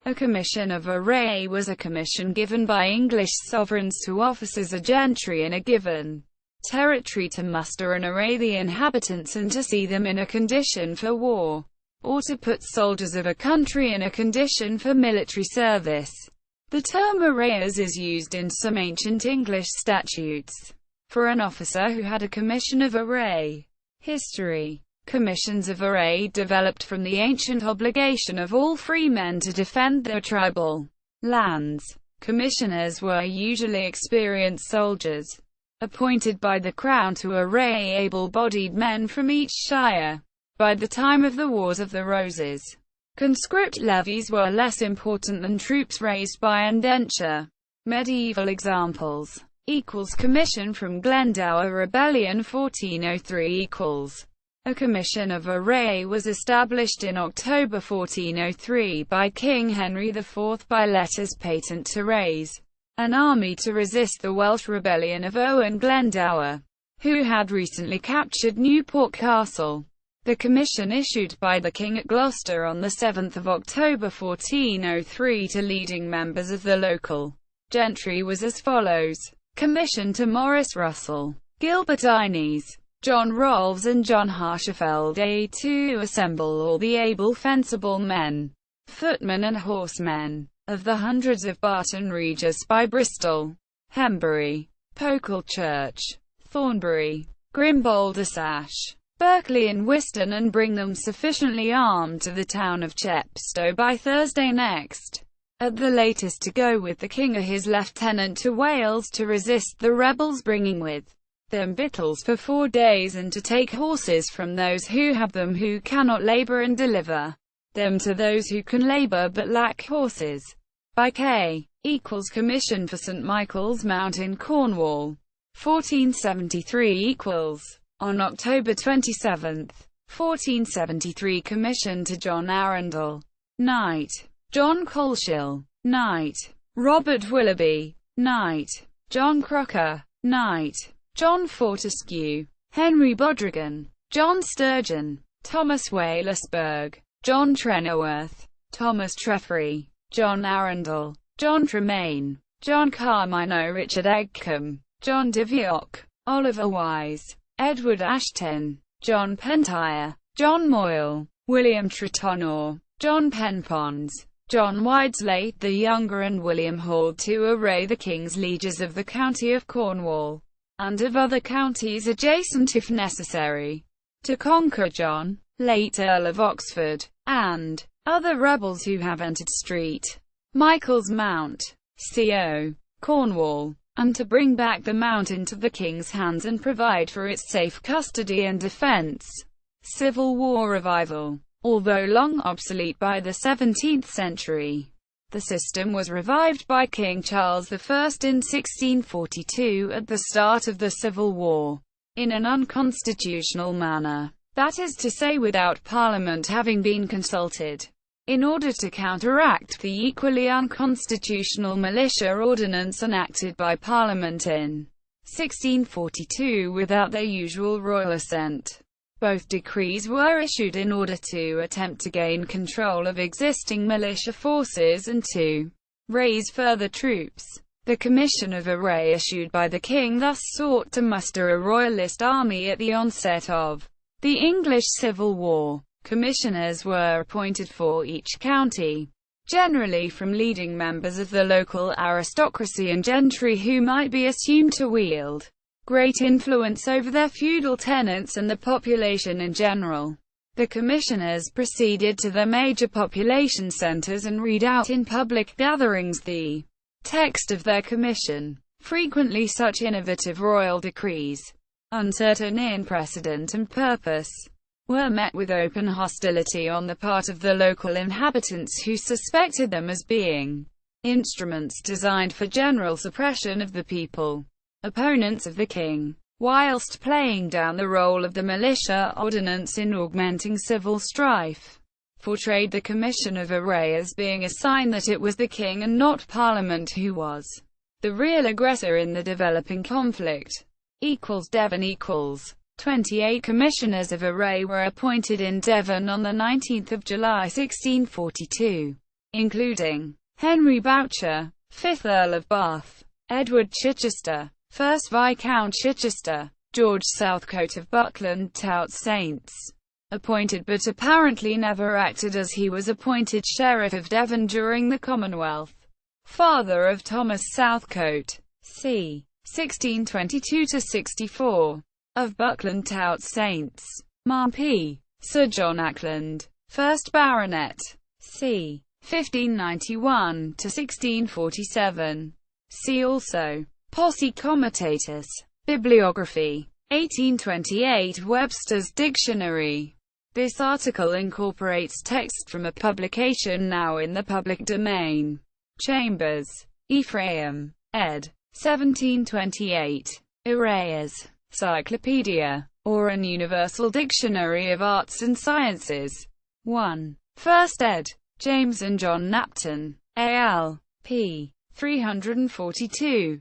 A commission of array was a commission given by English sovereigns to officers or gentry in a given territory to muster and array the inhabitants and to see them in a condition for war, or to put soldiers of a country in a condition for military service. The term arrayers is used in some ancient English statutes for an officer who had a commission of array. History. Commissions of array developed from the ancient obligation of all free men to defend their tribal lands. Commissioners were usually experienced soldiers, appointed by the crown to array able-bodied men from each shire. By the time of the Wars of the Roses, conscript levies were less important than troops raised by indenture. Medieval examples equals commission from Glendower Rebellion 1403 equals. A commission of array was established in October 1403 by King Henry IV by letters patent to raise an army to resist the Welsh rebellion of Owen Glendower, who had recently captured Newport Castle. The commission issued by the king at Gloucester on 7 October 1403 to leading members of the local gentry was as follows. Commission to Maurice Russell, Gilbert Innes, John Rolves and John Harshfield to assemble all the able fencible men, footmen and horsemen, of the hundreds of Barton Regis by Bristol, Hembury, Pokel Church, Thornbury, Grimbaldersash, Berkeley and Wiston, and bring them sufficiently armed to the town of Chepstow by Thursday next, at the latest, to go with the king or his lieutenant to Wales to resist the rebels, bringing with them victuals for 4 days, and to take horses from those who have them who cannot labour, and deliver them to those who can labour but lack horses. By K. equals commission for St. Michael's Mount in Cornwall, 1473 equals. On October 27, 1473, commission to John Arundel, Knight, John Coleshill, Knight, Robert Willoughby, Knight, John Crocker, Knight, John Fortescue, Henry Bodrigan, John Sturgeon, Thomas Waylisburg, John Trenworth, Thomas Treffry, John Arundel, John Tremaine, John Carmino, Richard Eggcombe, John Divioc, Oliver Wise, Edward Ashton, John Pentire, John Moyle, William Tretonor, John Penpons, John Widesley the Younger, and William Hall to array the king's lieges of the county of Cornwall, and of other counties adjacent if necessary, to conquer John, late Earl of Oxford, and other rebels who have entered St. Michael's Mount, Co. Cornwall, and to bring back the mount into the king's hands and provide for its safe custody and defence. Civil War revival. Although long obsolete by the 17th century, the system was revived by King Charles I in 1642 at the start of the Civil War, in an unconstitutional manner, that is to say without Parliament having been consulted, in order to counteract the equally unconstitutional militia ordinance enacted by Parliament in 1642 without their usual royal assent. Both decrees were issued in order to attempt to gain control of existing militia forces and to raise further troops. The commission of array issued by the king thus sought to muster a royalist army at the onset of the English Civil War. Commissioners were appointed for each county, generally from leading members of the local aristocracy and gentry who might be assumed to wield great influence over their feudal tenants and the population in general. The commissioners proceeded to their major population centers and read out in public gatherings the text of their commission. Frequently such innovative royal decrees, uncertain in precedent and purpose, were met with open hostility on the part of the local inhabitants who suspected them as being instruments designed for general suppression of the people. Opponents of the king, whilst playing down the role of the militia ordinance in augmenting civil strife, portrayed the commission of array as being a sign that it was the king and not Parliament who was the real aggressor in the developing conflict. Devon equals. 28 commissioners of array were appointed in Devon on 19 July 1642. including Henry Boucher, 5th Earl of Bath, Edward Chichester, 1st Viscount Chichester, George Southcote of Buckland Tout Saints, appointed but apparently never acted as he was appointed Sheriff of Devon during the Commonwealth, father of Thomas Southcote, c. 1622–64, of Buckland Tout Saints, Marp. Sir John Ackland, 1st Baronet, c. 1591–1647. See also Posse Comitatus. Bibliography 1828 Webster's Dictionary. This article incorporates text from a publication now in the public domain. Chambers, Ephraim, ed. 1728. Erasmus, Cyclopedia, or an Universal Dictionary of Arts and Sciences. 1. 1st ed. James and John Knapton, A.L. p. 342.